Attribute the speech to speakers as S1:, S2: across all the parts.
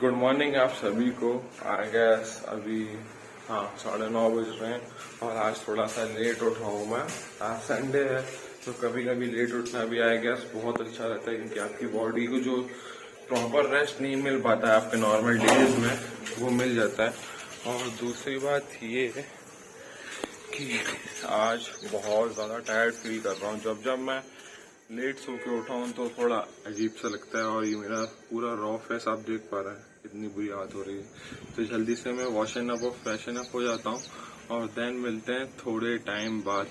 S1: Good morning आप सभी को। आई गेस अभी 9:30 बज रहे हैं और आज थोड़ा सा लेट उठा हूँ मैं। आज संडे है तो कभी कभी लेट उठना भी आई गेस बहुत अच्छा रहता है, क्योंकि आपकी बॉडी को जो प्रॉपर रेस्ट नहीं मिल पाता है आपके नॉर्मल डेज में वो मिल जाता है। और दूसरी बात ये है कि आज बहुत ज़्यादा टायर्ड फील कर रहा हूँ। जब मैं लेट सो के उठा हूँ तो थोड़ा अजीब सा लगता है, और ये मेरा पूरा रॉ फेस आप देख पा रहे हैं, इतनी बुरी हालत हो रही है। तो जल्दी से मैं वॉशन अप और फ्रेशन अप हो जाता हूँ और देन मिलते हैं थोड़े टाइम बाद।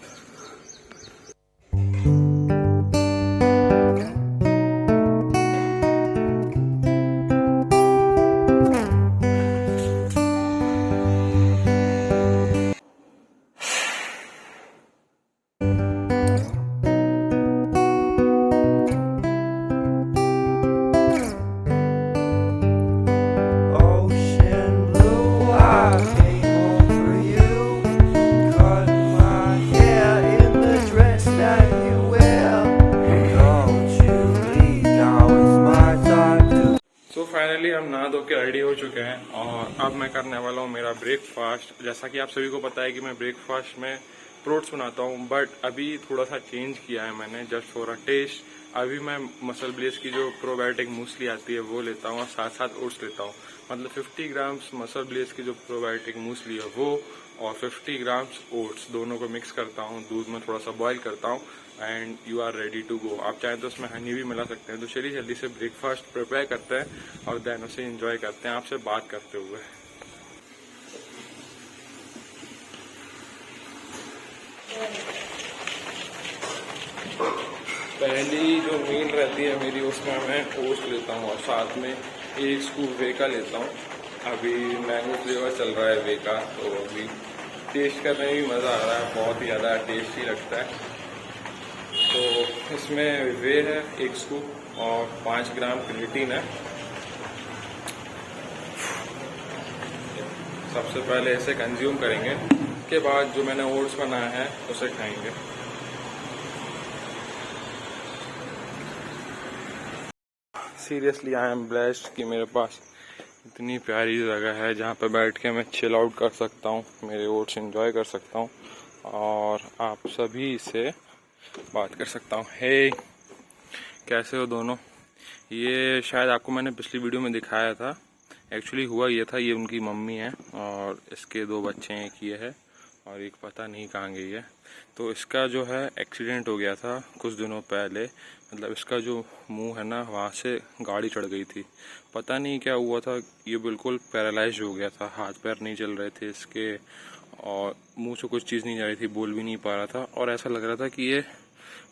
S1: फाइनली हम नहा धो के रेडी हो चुके हैं और अब मैं करने वाला हूँ मेरा ब्रेकफास्ट। जैसा कि आप सभी को पता है कि मैं ब्रेकफास्ट में फ्रूट्स बनाता हूँ, बट अभी थोड़ा सा चेंज किया है मैंने जस्ट फॉर अ टेस्ट। अभी मैं मसल ब्लेस की जो प्रोबायोटिक मूसली आती है वो लेता हूँ और साथ साथ ओट्स लेता हूँ। मतलब 50 ग्राम्स मसल ब्लेस की जो प्रोबायोटिक मूसली है वो और 50 ग्राम्स ओट्स दोनों को मिक्स करता हूँ, दूध में थोड़ा सा बॉईल करता हूँ and you are ready to go. आप चाहें तो उसमें हनी भी मिला सकते हैं। तो चलिए जल्दी से ब्रेकफास्ट प्रिपेयर करते हैं और देन उसे एंजॉय करते हैं आपसे बात करते हुए। पहली जो मील रहती है मेरी उसमें मैं ओट्स लेता हूँ और साथ में 1 स्कूप वे का लेता हूँ। अभी मैंगो फ्लेवर चल रहा है वे का, तो अभी टेस्ट करने में भी मज़ा आ रहा है, बहुत ही ज़्यादा टेस्टी लगता है। तो इसमें वे है 1 स्कूप और 5 ग्राम क्रिएटिन है। सबसे पहले इसे कंज्यूम करेंगे, के बाद जो मैंने ओट्स बनाया है उसे खाएंगे। सीरियसली आई एम ब्लेस्ड कि मेरे पास इतनी प्यारी जगह है जहाँ पे बैठ के मैं चिल आउट कर सकता हूँ, मेरे ओट्स एंजॉय कर सकता हूँ और आप सभी से बात कर सकता हूँ। हे, कैसे हो दोनों? ये शायद आपको मैंने पिछली वीडियो में दिखाया था। एक्चुअली हुआ ये था, ये उनकी मम्मी है और इसके 2 बच्चे हैं, एक ये है और एक पता नहीं कहाँ गई है। तो इसका जो है एक्सीडेंट हो गया था कुछ दिनों पहले। मतलब इसका जो मुंह है ना, वहाँ से गाड़ी चढ़ गई थी, पता नहीं क्या हुआ था, ये बिल्कुल पैरालाइज हो गया था, हाथ पैर नहीं चल रहे थे इसके और मुंह से कुछ चीज़ नहीं जा रही थी, बोल भी नहीं पा रहा था और ऐसा लग रहा था कि ये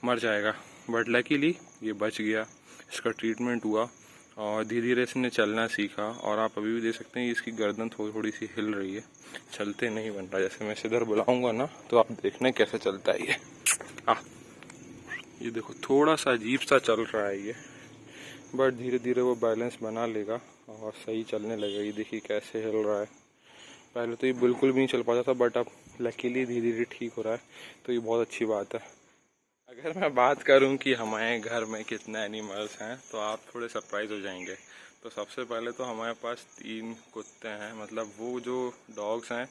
S1: मर जाएगा। बट लकीली ये बच गया, इसका ट्रीटमेंट हुआ और धीरे धीरे इसने चलना सीखा और आप अभी भी देख सकते हैं इसकी गर्दन थोड़ी थोड़ी सी हिल रही है, चलते नहीं बन रहा। जैसे मैं इधर बुलाऊंगा ना तो आप देखने कैसे चलता है ये देखो थोड़ा सा अजीब सा चल रहा है ये, बट धीरे धीरे वो बैलेंस बना लेगा और सही चलने लगेगा। ये देखिए कैसे हिल रहा है। पहले तो ये बिल्कुल भी नहीं चल पाता था, बट अब लकीली धीरे धीरे ठीक हो रहा है, तो ये बहुत अच्छी बात है। अगर मैं बात करूं कि हमारे घर में कितने एनिमल्स हैं तो आप थोड़े सरप्राइज हो जाएंगे। तो सबसे पहले तो हमारे पास 3 कुत्ते हैं, मतलब वो जो डॉग्स हैं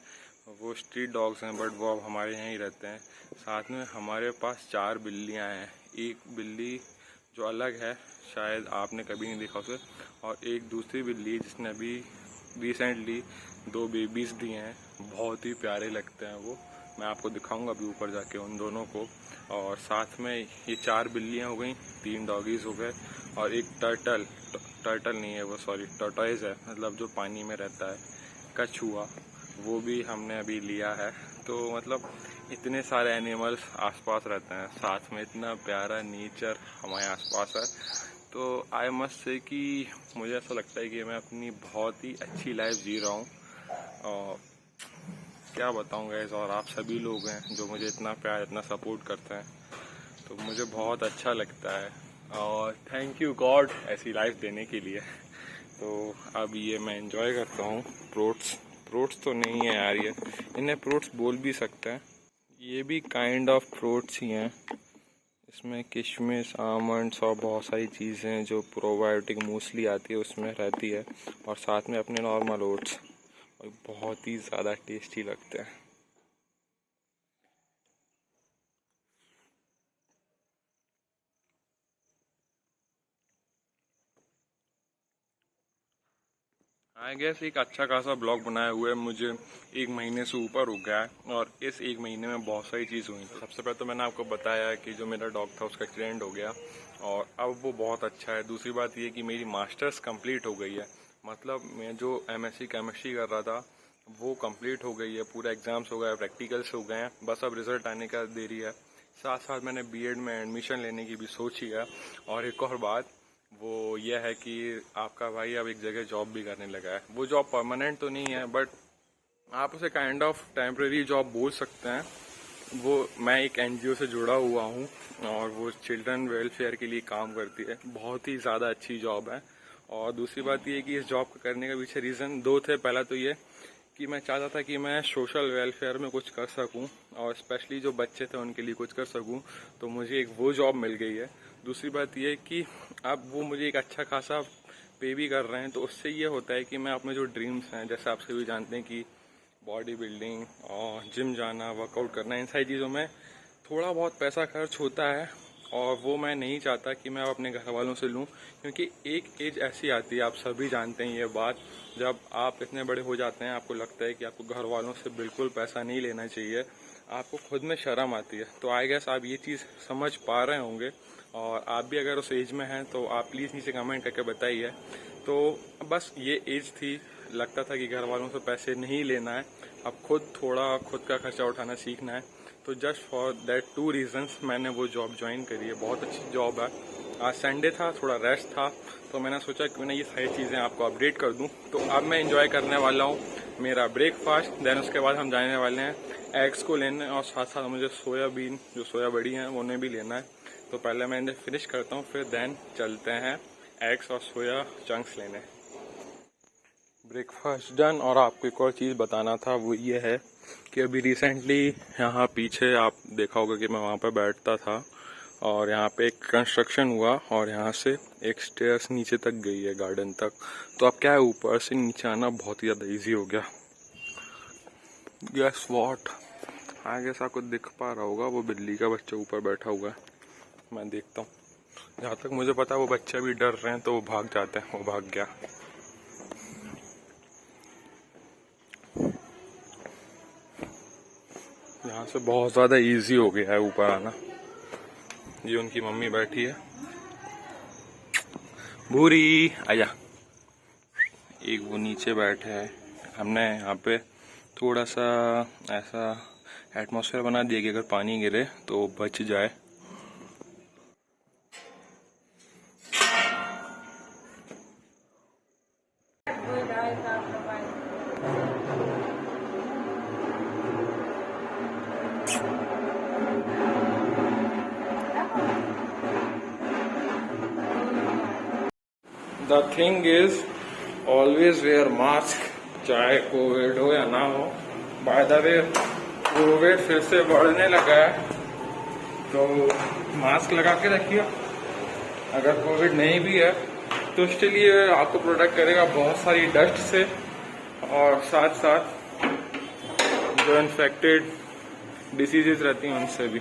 S1: वो स्ट्रीट डॉग्स हैं, बट वो अब हमारे यहाँ ही रहते हैं। साथ में हमारे पास 4 बिल्लियाँ हैं। एक बिल्ली जो अलग है, शायद आपने कभी नहीं देखा उसे, और एक दूसरी बिल्ली जिसने अभी रिसेंटली 2 बेबीज़ दिए हैं। बहुत ही प्यारे लगते हैं वो, मैं आपको दिखाऊंगा अभी ऊपर जाके उन दोनों को। और साथ में ये 4 बिल्लियाँ हो गई, 3 डॉगीज़ हो गए और एक टर्टल नहीं है वो, सॉरी टर्टॉइज है, मतलब जो पानी में रहता है, कछुआ, वो भी हमने अभी लिया है। तो मतलब इतने सारे एनिमल्स आसपास रहते हैं, साथ में इतना प्यारा नेचर हमारे आसपास है। तो आई मस्ट से कि मुझे ऐसा लगता है कि मैं अपनी बहुत ही अच्छी लाइफ जी रहा हूँ और क्या बताऊँ गाइस। और आप सभी लोग हैं जो मुझे इतना प्यार इतना सपोर्ट करते हैं, तो मुझे बहुत अच्छा लगता है और थैंक यू गॉड ऐसी लाइफ देने के लिए। तो अब ये मैं एंजॉय करता हूँ। फ्रूट्स तो नहीं है यार, ये इन्हें फ्रूट्स बोल भी सकते हैं, ये भी काइंड ऑफ फ्रूट्स ही हैं। इसमें किशमिश, आमंड्स और बहुत सारी चीज़ें जो प्रोबायोटिक मोस्टली आती है उसमें रहती है, और साथ में अपने नॉर्मल ओट्स, और बहुत ही ज़्यादा टेस्टी लगते हैं। आई गेस एक अच्छा खासा ब्लॉग बनाए हुए मुझे 1 महीने से ऊपर हो गया है, और इस 1 महीने में बहुत सारी चीज़ हुई। सबसे पहले तो मैंने आपको बताया कि जो मेरा डॉग था उसका एक्सीडेंट हो गया, और अब वो बहुत अच्छा है। दूसरी बात ये कि मेरी मास्टर्स कंप्लीट हो गई है, मतलब मैं जो MSc केमिस्ट्री कर रहा था वो कंप्लीट हो गई है, पूरा एग्जाम्स हो गए, प्रैक्टिकल्स हो गए हैं, बस अब रिजल्ट आने का देरी है। साथ साथ मैंने बीएड में एडमिशन लेने की भी सोची है। और एक और बात वो यह है कि आपका भाई अब एक जगह जॉब भी करने लगा है। वो जॉब परमानेंट तो नहीं है, बट आप उसे काइंड ऑफ टेम्परेरी जॉब बोल सकते हैं। वो मैं एक NGO से जुड़ा हुआ हूँ, और वो चिल्ड्रन वेलफेयर के लिए काम करती है। बहुत ही ज़्यादा अच्छी जॉब है। और दूसरी बात ये कि इस जॉब को करने के पीछे रीज़न 2 थे। पहला तो ये कि मैं चाहता था कि मैं सोशल वेलफेयर में कुछ कर सकूं, और स्पेशली जो बच्चे थे उनके लिए कुछ कर सकूं, तो मुझे एक वो जॉब मिल गई है। दूसरी बात ये कि अब वो मुझे एक अच्छा खासा पे भी कर रहे हैं, तो उससे ये होता है कि मैं अपने जो ड्रीम्स हैं, जैसे आप सभी जानते हैं कि बॉडी बिल्डिंग और जिम जाना, वर्कआउट करना, इन सारी चीज़ों में थोड़ा बहुत पैसा खर्च होता है, और वो मैं नहीं चाहता कि मैं अपने घर वालों से लूँ, क्योंकि एक एज ऐसी आती है, आप सभी जानते हैं ये बात, जब आप इतने बड़े हो जाते हैं आपको लगता है कि आपको घर वालों से बिल्कुल पैसा नहीं लेना चाहिए, आपको खुद में शर्म आती है। तो आई गेस आप ये चीज़ समझ पा रहे होंगे, और आप भी अगर उस एज में हैं तो आप प्लीज़ नीचे कमेंट करके बताइए। तो बस ये एज थी, लगता था कि घर वालों से पैसे नहीं लेना है, अब खुद का खर्चा उठाना सीखना है। तो जस्ट फॉर दैट 2 रीजंस मैंने वो जॉब ज्वाइन करी है। बहुत अच्छी जॉब है। आज संडे था, थोड़ा रेस्ट था, तो मैंने सोचा कि मैं ये सारी चीज़ें आपको अपडेट कर दूं। तो अब मैं एंजॉय करने वाला हूँ मेरा ब्रेकफास्ट, देन उसके बाद हम जाने वाले हैं एग्स को लेने, और साथ साथ मुझे सोयाबीन, जो सोया बड़ी हैं, उन्हें भी लेना है। तो पहले मैं इन्हें फिनिश करता हूँ, फिर देन चलते हैं एग्स और सोया चंक्स लेने। Breakfast done. और आपको एक और चीज़ बताना था, वो ये है कि अभी रिसेंटली यहाँ पीछे आप देखा होगा कि मैं वहाँ पर बैठता था, और यहाँ पे एक कंस्ट्रक्शन हुआ, और यहाँ से एक स्टेयर्स नीचे तक गई है गार्डन तक। तो अब क्या है, ऊपर से नीचे आना बहुत ही ज़्यादा इजी हो गया। गेस व्हाट, आई गेस आपको दिख पा रहा होगा, वो बिल्ली का बच्चा ऊपर बैठा हुआ है। मैं देखता हूँ, जहाँ तक मुझे पता है वो बच्चे भी डर रहे हैं, तो वो भाग जाते हैं। वो भाग गया। यहाँ से बहुत ज़्यादा इजी हो गया है ऊपर आना। ये उनकी मम्मी बैठी है, भूरी आजा। एक वो नीचे बैठे हैं। हमने यहाँ पे थोड़ा सा ऐसा एटमॉस्फेयर बना दिया कि अगर पानी गिरे तो बच जाए। The thing is, always wear mask, चाहे कोविड हो या ना हो। बाय द वे, कोविड फिर से बढ़ने लगा है, तो मास्क लगा के रखिए। अगर कोविड नहीं भी है तो स्टिल ये आपको प्रोटेक्ट करेगा बहुत सारी डस्ट से, और साथ साथ जो इन्फेक्टेड डिसीजेज रहती हैं उनसे भी।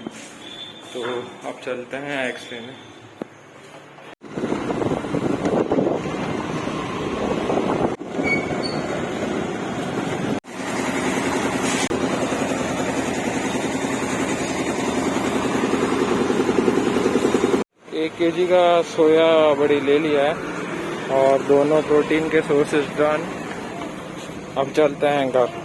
S1: तो अब चलते हैं एक्सरे में। एक केजी का सोया बड़ी ले लिया है, और दोनों प्रोटीन के सोर्सेज डन। अब चलते हैं घर।